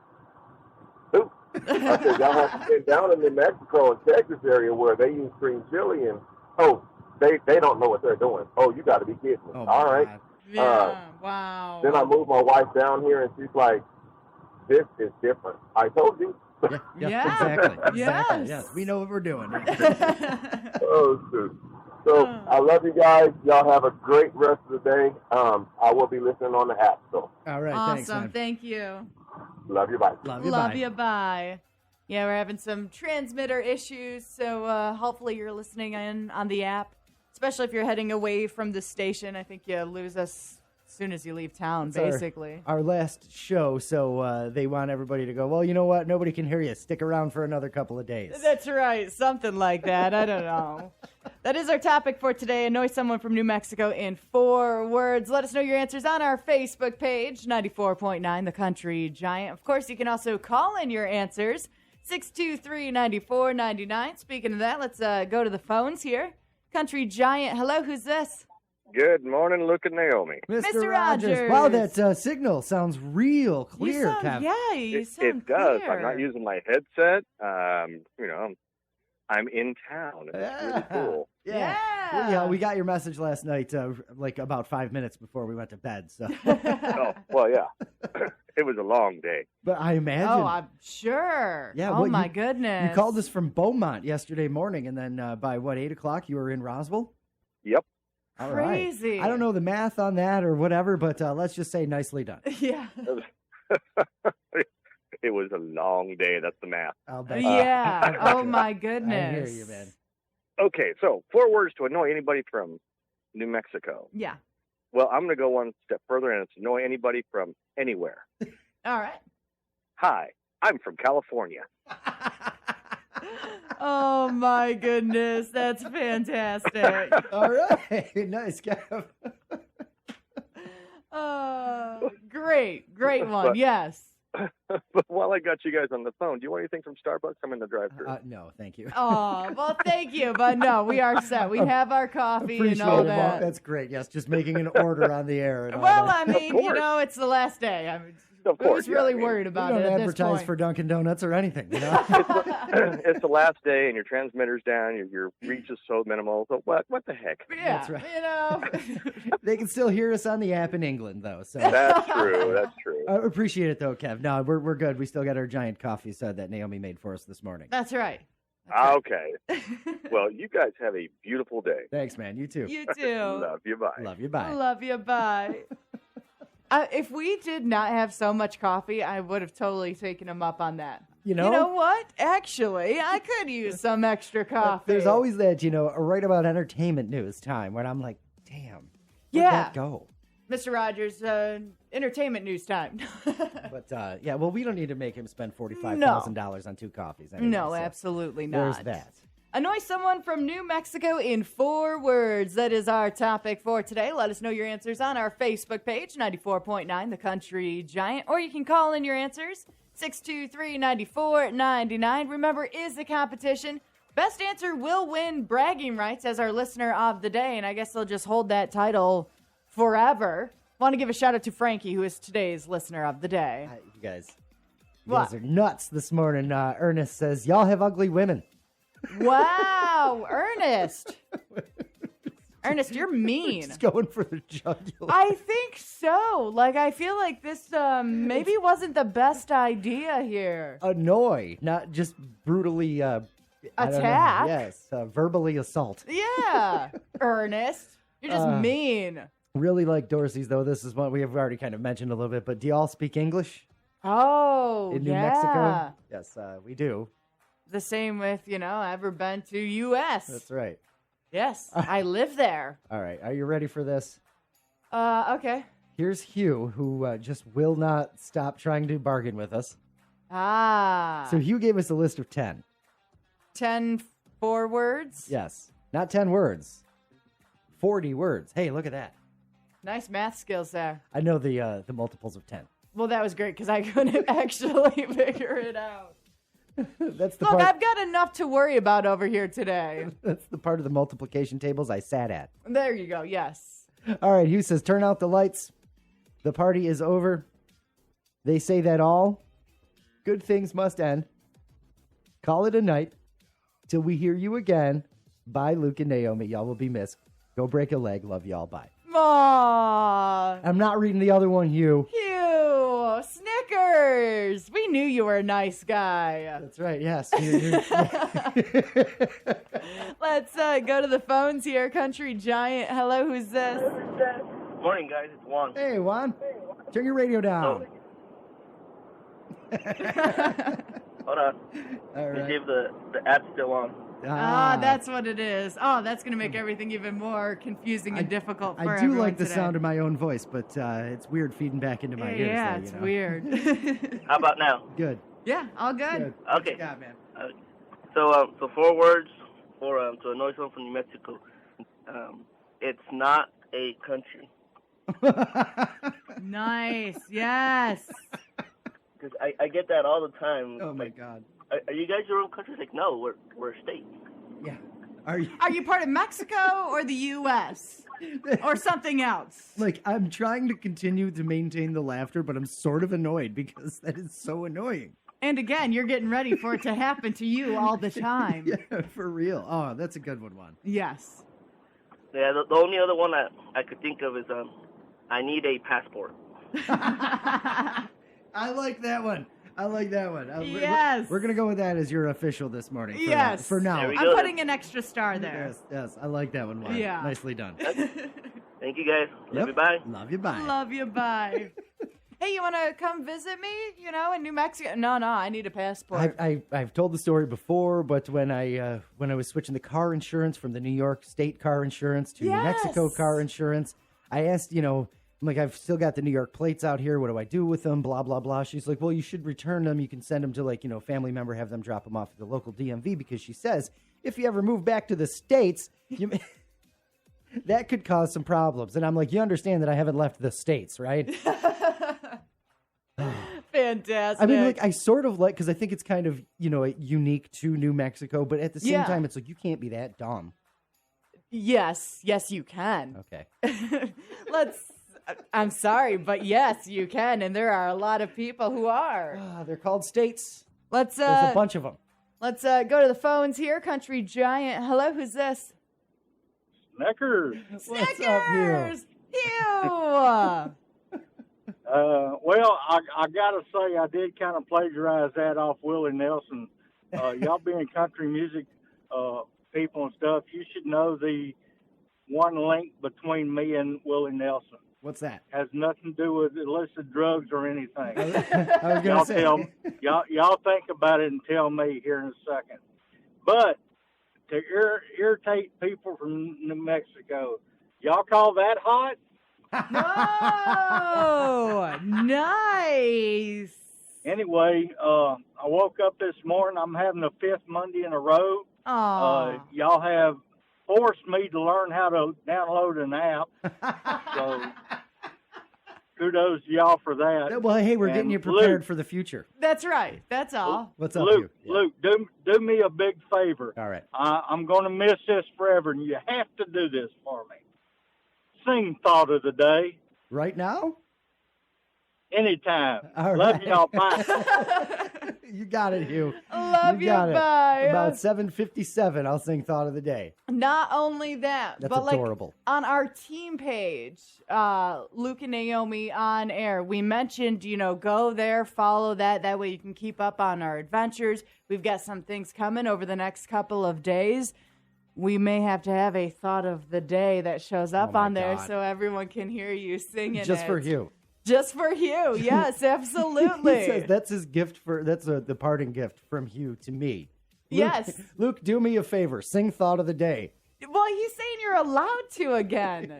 Speaker 5: soup. I said, y'all have to get down in New Mexico and Texas area where they use green chili, and, they don't know what they're doing. Oh, you got to be kidding me.
Speaker 2: Oh, my
Speaker 5: All right.
Speaker 2: God.
Speaker 1: Yeah, wow.
Speaker 5: Then I moved my wife down here, and she's like, this is different. I told you.
Speaker 1: Yeah.
Speaker 2: Exactly.
Speaker 1: Yes.
Speaker 2: Yes. We know what we're doing.
Speaker 5: Oh, shoot. So I love you guys. Y'all have a great rest of the day. I will be listening on the app. So
Speaker 2: All right.
Speaker 1: Awesome.
Speaker 2: Thanks, man.
Speaker 1: Thank you.
Speaker 5: love you. Bye.
Speaker 2: Love you.
Speaker 1: Love
Speaker 2: bye.
Speaker 1: you. Bye. Yeah, we're having some transmitter issues, so hopefully you're listening in on the app, especially if you're heading away from the station. I think you lose us as soon as you leave town,
Speaker 2: It's
Speaker 1: basically.
Speaker 2: Our last show, so they want everybody to go, well, you know what? Nobody can hear you. Stick around for another couple of days.
Speaker 1: That's right. Something like that. I don't know. That is our topic for today. Annoy someone from New Mexico in 4 words. Let us know your answers on our Facebook page, 94.9 The Country Giant. Of course, you can also call in your answers, 623-9499. Speaking of that, let's go to the phones here. Country Giant, hello, who's this?
Speaker 5: Good morning, Luke and Naomi.
Speaker 1: Mr. Rogers.
Speaker 2: Wow, that signal sounds real clear,
Speaker 1: you sound,
Speaker 2: Kev.
Speaker 1: Yeah, you sound
Speaker 5: It does.
Speaker 1: clear.
Speaker 5: I'm not using my headset. I'm in town. It's really cool.
Speaker 1: Yeah.
Speaker 2: Yeah, we got your message last night, like about 5 minutes before we went to bed. So,
Speaker 5: Oh, well, yeah. It was a long day.
Speaker 2: but I imagine.
Speaker 1: Oh, I'm sure.
Speaker 2: Yeah,
Speaker 1: Oh,
Speaker 2: what,
Speaker 1: my
Speaker 2: you-
Speaker 1: goodness.
Speaker 2: You called us from Beaumont yesterday morning, and then by 8 o'clock you were in Roswell?
Speaker 5: Yep.
Speaker 2: All right.
Speaker 1: Crazy.
Speaker 2: I don't know the math on that or whatever, but let's just say nicely done.
Speaker 1: Yeah.
Speaker 5: It was a long day. That's the math.
Speaker 2: I'll bet.
Speaker 1: Yeah. Oh, my goodness.
Speaker 2: I hear you, man.
Speaker 5: Okay, so 4 words to annoy anybody from New Mexico.
Speaker 1: Yeah.
Speaker 5: Well, I'm going to go one step further, and it's annoy anybody from anywhere.
Speaker 1: All right.
Speaker 5: Hi, I'm from California.
Speaker 1: Oh, my goodness. That's fantastic.
Speaker 2: All right. Nice, Kev.
Speaker 1: Great one. Yes.
Speaker 5: But while I got you guys on the phone, do you want anything from Starbucks? I'm in the drive-thru.
Speaker 2: No, thank you.
Speaker 1: Oh, well, thank you. But no, we are set. We have our coffee and
Speaker 2: Appreciate
Speaker 1: all
Speaker 2: it.
Speaker 1: that.
Speaker 2: That's great. Yes, just making an order on the air. And all
Speaker 1: Well,
Speaker 2: that.
Speaker 1: I mean,
Speaker 5: course.
Speaker 1: it's the last day. I mean,
Speaker 5: Of course,
Speaker 1: Who's really
Speaker 5: I mean,
Speaker 1: worried
Speaker 2: We
Speaker 1: about
Speaker 2: don't
Speaker 1: it at this
Speaker 2: advertise
Speaker 1: point?
Speaker 2: for Dunkin' Donuts or anything, you know?
Speaker 5: It's the last day, and your transmitter's down. Your reach is so minimal. So what the heck?
Speaker 1: Yeah,
Speaker 2: That's right.
Speaker 1: you know.
Speaker 2: They can still hear us on the app in England, though. So
Speaker 5: That's true. That's true.
Speaker 2: I appreciate it, though, Kev. No, we're good. We still got our giant coffee set that Naomi made for us this morning.
Speaker 1: That's right.
Speaker 5: Okay. Well, you guys have a beautiful day.
Speaker 2: Thanks, man. You too.
Speaker 1: You too.
Speaker 5: Love you. Bye.
Speaker 2: Love you. Bye.
Speaker 1: Love you. Bye. If we did not have so much coffee, I would have totally taken him up on that.
Speaker 2: You know?
Speaker 1: You know what? Actually, I could use some extra coffee.
Speaker 2: There's always that, right about entertainment news time when I'm like, damn, where'd
Speaker 1: Yeah.
Speaker 2: that go?
Speaker 1: Mr. Rogers, entertainment news time.
Speaker 2: But, yeah, well, we don't need to make him spend $45,000 on 2 coffees. Anyway,
Speaker 1: No,
Speaker 2: so
Speaker 1: absolutely
Speaker 2: there's
Speaker 1: not.
Speaker 2: that.
Speaker 1: Annoy someone from New Mexico in 4 words. That is our topic for today. Let us know your answers on our Facebook page, 94.9 The Country Giant, or you can call in your answers, 623-9499. Remember, is the competition. Best answer will win bragging rights as our listener of the day, and I guess they'll just hold that title forever. Want to give a shout out to Frankie, who is today's listener of the day.
Speaker 2: You guys
Speaker 1: What?
Speaker 2: are nuts this morning. Ernest says, y'all have ugly women.
Speaker 1: Wow, Ernest. Ernest, you're mean.
Speaker 2: Just going for the jugular.
Speaker 1: I think so. Like, I feel like this maybe wasn't the best idea here.
Speaker 2: Annoy, not just brutally I don't know.
Speaker 1: Attack?
Speaker 2: Yes, verbally assault.
Speaker 1: Yeah, Ernest. You're just mean.
Speaker 2: Really like Dorsey's, though. This is one we have already kind of mentioned a little bit, but do y'all speak English
Speaker 1: Oh,
Speaker 2: in New
Speaker 1: yeah.
Speaker 2: Mexico? Yes, we do.
Speaker 1: The same with, ever been to U.S.
Speaker 2: That's right.
Speaker 1: Yes, I live there.
Speaker 2: All right, are you ready for this?
Speaker 1: Okay.
Speaker 2: Here's Hugh, who just will not stop trying to bargain with us.
Speaker 1: Ah.
Speaker 2: So Hugh gave us a list of 10.
Speaker 1: 10 4 words?
Speaker 2: Yes, not 10 words. 40 words. Hey, look at that.
Speaker 1: Nice math skills there.
Speaker 2: I know the multiples of 10.
Speaker 1: Well, that was great because I couldn't actually figure it out.
Speaker 2: That's the
Speaker 1: Look,
Speaker 2: part.
Speaker 1: I've got enough to worry about over here today.
Speaker 2: That's the part of the multiplication tables I sat at.
Speaker 1: There you go. Yes.
Speaker 2: All right, Hugh says, turn out the lights. The party is over. They say that all good things must end. Call it a night till we hear you again. Bye, Luke and Naomi. Y'all will be missed. Go break a leg. Love y'all. Bye.
Speaker 1: Aww.
Speaker 2: I'm not reading the other one, Hugh.
Speaker 1: Hugh. Snickers. We knew you were a nice guy.
Speaker 2: That's right. Yes.
Speaker 1: Let's go to the phones here. Country Giant. Hello, who's this?
Speaker 6: Morning, guys. It's Juan.
Speaker 2: Hey, Juan. Turn your radio down.
Speaker 6: Hold on.
Speaker 2: All
Speaker 6: You
Speaker 2: right.
Speaker 6: gave the ad still on.
Speaker 1: That's what it is. Oh, that's going to make everything even more confusing and difficult for
Speaker 2: I do
Speaker 1: everyone
Speaker 2: like the
Speaker 1: today.
Speaker 2: sound of my own voice, but it's weird feeding back into my ears.
Speaker 1: Yeah,
Speaker 2: though,
Speaker 1: it's
Speaker 2: you know?
Speaker 1: weird.
Speaker 6: How about now?
Speaker 2: Good.
Speaker 1: Yeah, all good.
Speaker 2: Good.
Speaker 6: Okay.
Speaker 2: Yeah, man.
Speaker 6: So 4 words for to annoy someone from New Mexico. It's not a country.
Speaker 1: Nice. Yes.
Speaker 6: Because I get that all the time.
Speaker 2: Oh my
Speaker 6: Like,
Speaker 2: God.
Speaker 6: Are you guys your own country? Like, no, we're a state.
Speaker 2: Yeah. Are you
Speaker 1: Are you part of Mexico or the U.S. or something else?
Speaker 2: like I'm trying to continue to maintain the laughter, but I'm sort of annoyed because that is so annoying.
Speaker 1: And again, you're getting ready for it to happen to you all the time.
Speaker 2: Yeah, for real. Oh, that's a good one, Juan.
Speaker 1: Yes.
Speaker 6: Yeah, the only other one I could think of is I need a passport.
Speaker 2: I like that one. I like that one.
Speaker 1: Yes.
Speaker 2: We're gonna go with that as your official this morning. For,
Speaker 1: Yes.
Speaker 2: For now.
Speaker 6: There we
Speaker 1: I'm
Speaker 6: go.
Speaker 1: putting an extra star there.
Speaker 2: Yes, yes. I like that one, Juan.
Speaker 1: Yeah.
Speaker 2: Nicely done.
Speaker 6: Thank you, guys. Love
Speaker 2: Yep.
Speaker 6: you. Bye.
Speaker 2: Love you. Bye.
Speaker 1: Love you. Bye. Hey, you want to come visit me, in New Mexico? No, I need a passport.
Speaker 2: I've told the story before, but when I was switching the car insurance from the New York State car insurance to New Mexico
Speaker 1: Yes.
Speaker 2: car insurance, I asked, I'm like, I've still got the New York plates out here. What do I do with them? Blah, blah, blah. She's like, well, you should return them. You can send them to a family member, have them drop them off at the local DMV because she says if you ever move back to the States, that could cause some problems. And I'm like, you understand that I haven't left the States, right?
Speaker 1: Fantastic.
Speaker 2: I mean, I sort of because I think it's kind of, unique to New Mexico, but at the same time, it's like, you can't be that dumb.
Speaker 1: Yes, you can.
Speaker 2: Okay.
Speaker 1: Let's I'm sorry, but yes, you can, and there are a lot of people who are.
Speaker 2: They're called states.
Speaker 1: Let's
Speaker 2: There's a bunch of them.
Speaker 1: Let's go to the phones here. Country Giant. Hello, who's this?
Speaker 7: Snickers.
Speaker 1: Snickers! Hugh!
Speaker 7: Well, I got to say, I did kind of plagiarize that off Willie Nelson. Y'all being country music people and stuff, you should know the one link between me and Willie Nelson.
Speaker 2: What's that?
Speaker 7: Has nothing to do with illicit drugs or anything.
Speaker 2: I was going to say.
Speaker 7: Y'all think about it and tell me here in a second. But to irritate people from New Mexico, y'all call that hot?
Speaker 1: Oh, nice.
Speaker 7: Anyway, I woke up this morning. I'm having the 5th Monday in a row. Y'all have forced me to learn how to download an app. So kudos to y'all for that.
Speaker 2: Well, hey, we're getting you prepared for the future.
Speaker 1: That's right. That's all.
Speaker 2: What's up,
Speaker 7: Luke?
Speaker 2: Hugh?
Speaker 7: Luke, do me a big favor.
Speaker 2: All right.
Speaker 7: I'm going to miss this forever, and you have to do this for me. Sing Thought of the Day.
Speaker 2: Right now?
Speaker 7: Anytime.
Speaker 2: All
Speaker 7: Love
Speaker 2: right.
Speaker 7: y'all. Bye.
Speaker 2: You got it, Hugh.
Speaker 1: Love you,
Speaker 2: got it.
Speaker 1: bye.
Speaker 2: About 7:57, I'll sing Thought of the Day.
Speaker 1: Not only that,
Speaker 2: That's
Speaker 1: but
Speaker 2: adorable.
Speaker 1: like on our team page, Luke and Naomi on air, we mentioned, go there, follow that. That way you can keep up on our adventures. We've got some things coming over the next couple of days. We may have to have a thought of the day that shows up on there
Speaker 2: God.
Speaker 1: so everyone can hear you singing
Speaker 2: Just
Speaker 1: it.
Speaker 2: for Hugh.
Speaker 1: Just for Hugh. Yes, absolutely.
Speaker 2: He says that's his gift the parting gift from Hugh to me. Luke,
Speaker 1: Yes.
Speaker 2: Luke, do me a favor. Sing Thought of the Day.
Speaker 1: Well, he's saying you're allowed to again,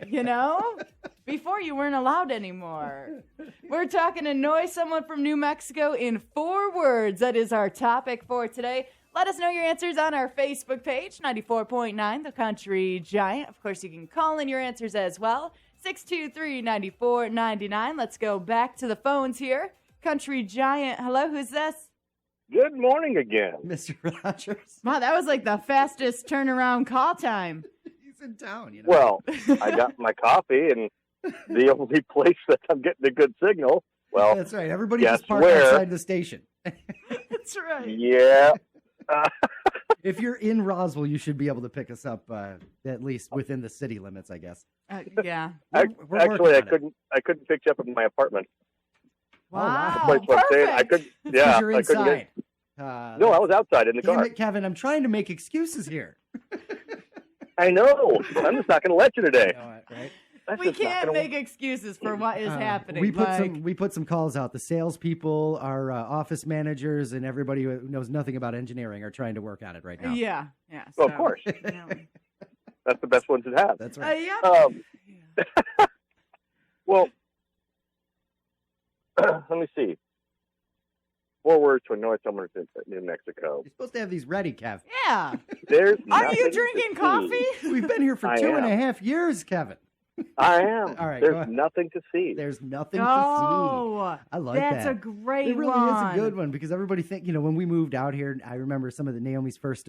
Speaker 1: Before you weren't allowed anymore. We're talking annoy someone from New Mexico in 4 words. That is our topic for today. Let us know your answers on our Facebook page, 94.9 The Country Giant. Of course, you can call in your answers as well. 623-9499. Let's go back to the phones here. Country Giant. Hello, who's this?
Speaker 5: Good morning again.
Speaker 2: Mr. Rogers.
Speaker 1: Wow, that was like the fastest turnaround call time.
Speaker 2: He's in town,
Speaker 5: Well, I got my coffee, and the only place that I'm getting a good signal, well,
Speaker 2: That's right. Everybody
Speaker 5: guess
Speaker 2: just parked
Speaker 5: where?
Speaker 2: outside the station.
Speaker 1: That's right.
Speaker 5: yeah.
Speaker 2: If you're in Roswell, you should be able to pick us up at least within the city limits, I guess.
Speaker 1: Yeah.
Speaker 2: We're
Speaker 5: Actually,
Speaker 2: working
Speaker 5: I couldn't pick you up in my apartment.
Speaker 1: Wow.
Speaker 5: That's what I'm saying. I couldn't.
Speaker 2: It's
Speaker 5: Yeah,
Speaker 2: 'cause you're
Speaker 5: I couldn't
Speaker 2: inside.
Speaker 5: get. No, I was outside in the
Speaker 2: Damn
Speaker 5: car.
Speaker 2: it, Kevin. I'm trying to make excuses here.
Speaker 5: I know. I'm just not going to let you today.
Speaker 2: Right?
Speaker 5: That's
Speaker 1: We
Speaker 5: just not
Speaker 1: can't
Speaker 5: gonna-
Speaker 1: make excuses for what is happening.
Speaker 2: We
Speaker 1: Mike.
Speaker 2: put some calls out. The salespeople, our office managers, and everybody who knows nothing about engineering are trying to work on it right now.
Speaker 1: Yeah.
Speaker 5: Well, of course. That's the best ones to have.
Speaker 2: That's right.
Speaker 1: Yep.
Speaker 5: Well, let me see. 4 words to annoy someone in New Mexico.
Speaker 2: You're supposed to have these ready, Kev.
Speaker 1: Yeah.
Speaker 5: There's
Speaker 1: Are
Speaker 5: nothing
Speaker 1: you
Speaker 5: to
Speaker 1: drinking
Speaker 5: see.
Speaker 1: coffee?
Speaker 2: We've been here for
Speaker 5: I
Speaker 2: 2.5 years, Kevin.
Speaker 5: I am.
Speaker 2: All right, go
Speaker 5: There's
Speaker 2: ahead.
Speaker 5: nothing to see.
Speaker 2: There's nothing to
Speaker 1: Oh,
Speaker 2: see. I like that.
Speaker 1: that's a great
Speaker 2: It really
Speaker 1: one.
Speaker 2: is a good one because everybody think when we moved out here, I remember some of the Naomi's first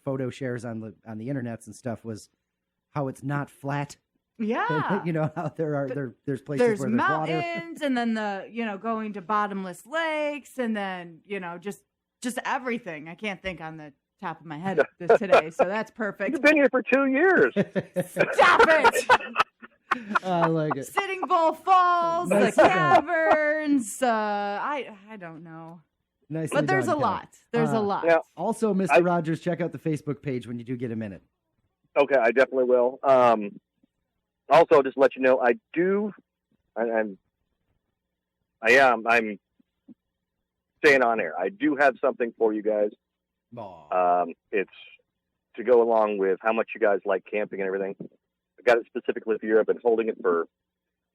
Speaker 2: photo shares on the internets and stuff was how it's not flat.
Speaker 1: Yeah.
Speaker 2: How there's places
Speaker 1: There's
Speaker 2: where there's water.
Speaker 1: mountains, and then going to bottomless lakes, and then just everything. I can't think on the top of my head today, so that's perfect.
Speaker 5: You've been here for 2 years.
Speaker 1: Stop it!
Speaker 2: I like it.
Speaker 1: Sitting Bull Falls,
Speaker 2: Nice
Speaker 1: the
Speaker 2: done.
Speaker 1: caverns. I don't know,
Speaker 2: Nicely
Speaker 1: but there's
Speaker 2: done,
Speaker 1: a
Speaker 2: Kevin.
Speaker 1: lot. There's a lot.
Speaker 5: Yeah.
Speaker 2: Also, Mr. Rogers, check out the Facebook page when you do get a minute.
Speaker 5: Okay, I definitely will. Also, just to let you know, I'm staying on air. I do have something for you guys. It's to go along with how much you guys like camping and everything. I got it specifically for you. I've been holding it for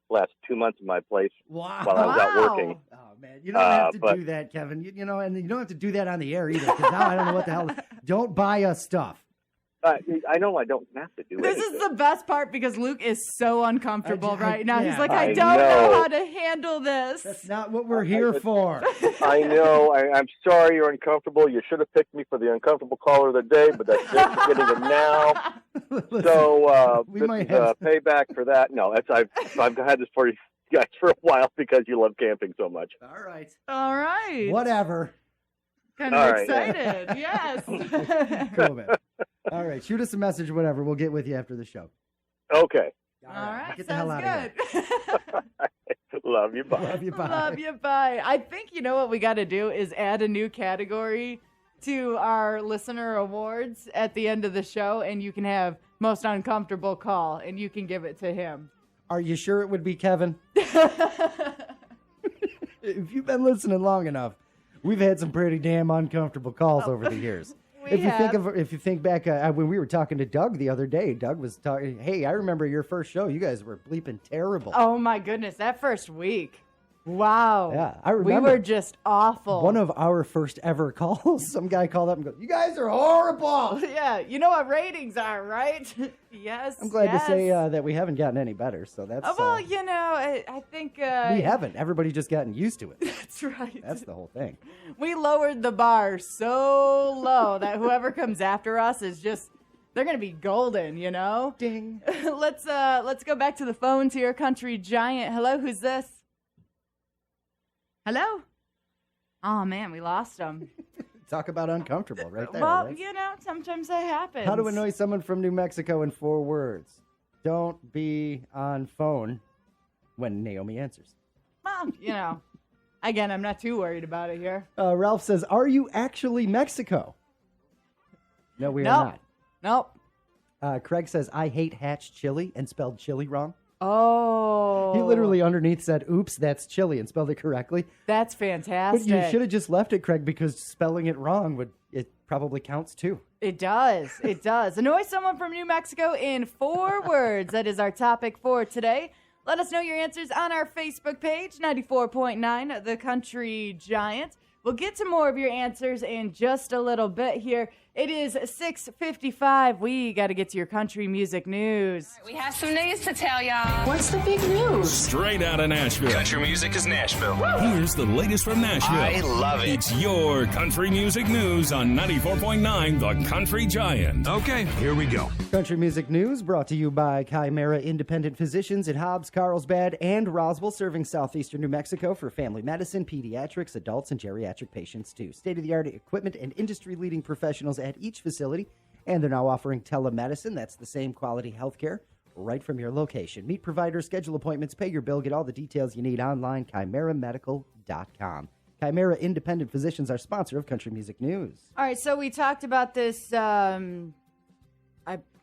Speaker 5: the last 2 months in my place
Speaker 2: Wow.
Speaker 5: while I was out working.
Speaker 2: Oh, man. You don't have to do that, Kevin. And you don't have to do that on the air either because now I don't know what the hell. Don't buy us stuff.
Speaker 8: I know I don't have to do
Speaker 1: This
Speaker 8: anything.
Speaker 1: is the best part because Luke is so uncomfortable right now.
Speaker 2: yeah.
Speaker 1: He's like,
Speaker 8: I
Speaker 1: I don't
Speaker 8: know.
Speaker 1: know how to handle this.
Speaker 2: That's not what we're here for.
Speaker 8: I know. I'm sorry you're uncomfortable. You should have picked me for the uncomfortable caller of the day, but that's it. You're getting it now.
Speaker 2: Listen,
Speaker 8: So
Speaker 2: we
Speaker 8: this
Speaker 2: might
Speaker 8: is
Speaker 2: have-
Speaker 8: payback for that. No, I've had this for you guys for a while because you love camping so much.
Speaker 2: All right.
Speaker 1: All right.
Speaker 2: Whatever.
Speaker 1: Kind
Speaker 8: All
Speaker 1: of
Speaker 8: right.
Speaker 1: excited. Yes.
Speaker 2: Cool, man. All right. Shoot us a message, whatever. We'll get with you after the show.
Speaker 8: Okay.
Speaker 1: All right.
Speaker 2: Get the hell
Speaker 1: Sounds
Speaker 2: out of
Speaker 1: good.
Speaker 8: Love you. Bye.
Speaker 2: Love you. Bye.
Speaker 1: Love you. Bye. I think you know what we got to do is add a new category to our listener awards at the end of the show, and you can have most uncomfortable call, and you can give it to him.
Speaker 2: Are you sure it would be Kevin? If you've been listening long enough, we've had some pretty damn uncomfortable calls over the years. If you think back when we were talking to Doug the other day, Doug was talking. Hey, I remember your first show. You guys were bleeping terrible.
Speaker 1: Oh my goodness, that first week. Wow.
Speaker 2: Yeah, I remember.
Speaker 1: We were just awful.
Speaker 2: One of our first ever calls, some guy called up and goes, "You guys are horrible."
Speaker 1: Yeah, you know what ratings are, right? Yes.
Speaker 2: I'm glad to say
Speaker 1: yes.
Speaker 2: that we haven't gotten any better. So that's
Speaker 1: Well, you know, I think
Speaker 2: we haven't. Everybody's just gotten used to it.
Speaker 1: That's right.
Speaker 2: That's the whole thing.
Speaker 1: We lowered the bar so low that whoever comes after us is just they're gonna be golden, you know?
Speaker 2: Ding.
Speaker 1: Let's go back to the phones here. Country Giant. Hello, who's this? Hello? Oh man, we lost him.
Speaker 2: Talk about uncomfortable right there.
Speaker 1: Well,
Speaker 2: right?
Speaker 1: you know, sometimes that happens.
Speaker 2: How to annoy someone from New Mexico in 4 words. Don't be on phone when Naomi answers.
Speaker 1: Well, you know, again, I'm not too worried about it here.
Speaker 2: Ralph says, "Are you actually Mexico?" No, we
Speaker 1: Nope.
Speaker 2: are
Speaker 1: Nope.
Speaker 2: not. Craig says, "I hate hatch chili," and spelled chili wrong.
Speaker 1: Oh.
Speaker 2: He literally underneath said, "Oops, that's chili," and spelled it correctly.
Speaker 1: That's
Speaker 2: But
Speaker 1: fantastic.
Speaker 2: you should have just left it, Craig, because spelling it wrong it probably counts too.
Speaker 1: It does. It does. Annoy someone from New Mexico in 4 words. That is our topic for today. Let us know your answers on our Facebook page, 94.9 The Country Giant. We'll get to more of your answers in just a little bit here. It is 6:55. We got to get to your country music news.
Speaker 9: We have some news to tell y'all. What's the big news?
Speaker 3: Straight out of Nashville.
Speaker 10: Country music is Nashville.
Speaker 3: Here's the latest from Nashville.
Speaker 10: I love it.
Speaker 3: It's your country music news on 94.9 The Country Giant.
Speaker 10: Okay, here we go.
Speaker 2: Country music news brought to you by Chimera Independent Physicians in Hobbs, Carlsbad, and Roswell, serving southeastern New Mexico for family medicine, pediatrics, adults, and geriatric patients too. State-of-the-art equipment and industry-leading professionals at each facility, and they're now offering telemedicine. That's the same quality healthcare right from your location. Meet providers, schedule appointments, pay your bill, get all the details you need online, chimeramedical.com. Chimera Independent Physicians are sponsor of Country Music News.
Speaker 1: All right, so we talked about this, I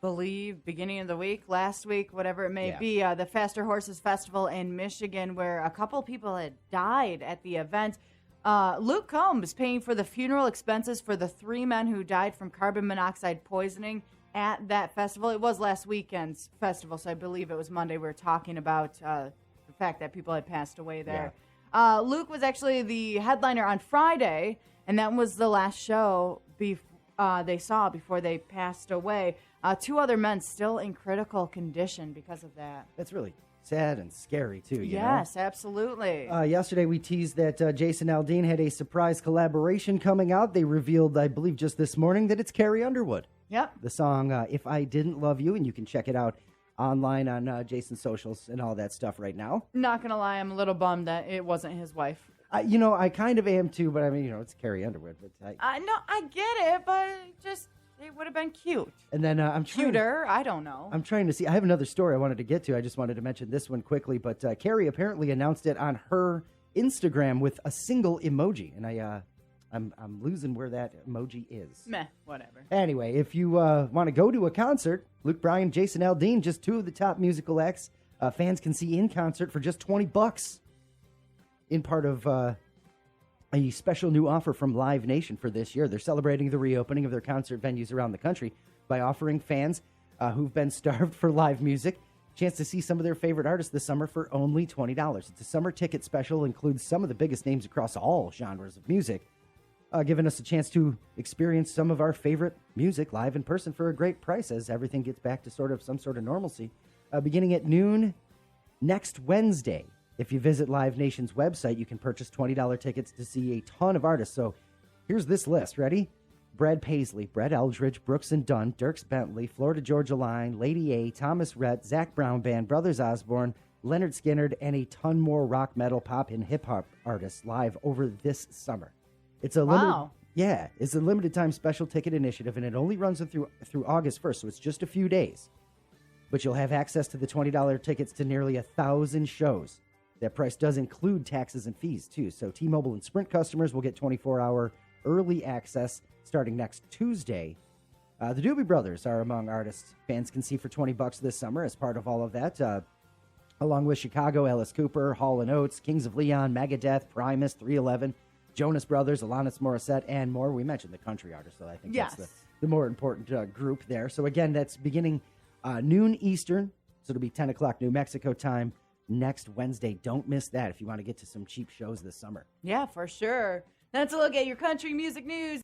Speaker 1: believe, beginning of the week, last week, whatever it may be, the Faster Horses Festival in Michigan, where a couple people had died at the event. Luke Combs paying for the funeral expenses for the 3 men who died from carbon monoxide poisoning at that festival. It was last weekend's festival, so I believe it was Monday. We were talking about the fact that people had passed away there. Luke was actually the headliner on Friday, and that was the last show they saw before they passed away. 2 other men still in critical condition because of that.
Speaker 2: That's really sad and scary, too, you know?
Speaker 1: Yes, absolutely.
Speaker 2: Yesterday, we teased that Jason Aldean had a surprise collaboration coming out. They revealed, I believe, just this morning that it's Carrie Underwood.
Speaker 1: Yep.
Speaker 2: The song, If I Didn't Love You, and you can check it out online on Jason's socials and all that stuff right now.
Speaker 1: Not going to lie, I'm a little bummed that it wasn't his wife.
Speaker 2: I kind of am, too, but I mean, it's Carrie Underwood. But
Speaker 1: No, I get it, but it would have been cute.
Speaker 2: And then I'm
Speaker 1: cuter. I don't know.
Speaker 2: I'm trying to see. I have another story I wanted to get to. I just wanted to mention this one quickly. But Carrie apparently announced it on her Instagram with a single emoji, and I'm losing where that emoji is.
Speaker 1: Meh, whatever.
Speaker 2: Anyway, if you want to go to a concert, Luke Bryan, Jason Aldean, just 2 of the top musical acts fans can see in concert for just $20, in part of a special new offer from Live Nation for this year. They're celebrating the reopening of their concert venues around the country by offering fans who've been starved for live music a chance to see some of their favorite artists this summer for only $20. It's a summer ticket special, includes some of the biggest names across all genres of music. giving us a chance to experience some of our favorite music live in person for a great price as everything gets back to some sort of normalcy. Beginning at noon next Wednesday. If you visit Live Nation's website, you can purchase $20 tickets to see a ton of artists. So here's this list. Ready? Brad Paisley, Brett Eldridge, Brooks and Dunn, Dierks Bentley, Florida Georgia Line, Lady A, Thomas Rhett, Zach Brown Band, Brothers Osborne, Leonard Skinner, and a ton more rock, metal, pop, and hip-hop artists live over this summer. It's a it's a limited time special ticket initiative, and it only runs through August 1st, so it's just a few days. But you'll have access to the $20 tickets to nearly 1,000 shows. That price does include taxes and fees, too. So T-Mobile and Sprint customers will get 24-hour early access starting next Tuesday. The Doobie Brothers are among artists fans can see for $20 this summer as part of all of that, along with Chicago, Alice Cooper, Hall & Oates, Kings of Leon, Megadeth, Primus, 311, Jonas Brothers, Alanis Morissette, and more. We mentioned the country artists, so I think that's the more important group there. So again, that's beginning noon Eastern, so it'll be 10 o'clock New Mexico time next Wednesday. Don't miss that if you want to get to some cheap shows this summer.
Speaker 1: Yeah, for sure. That's a look at your country music news.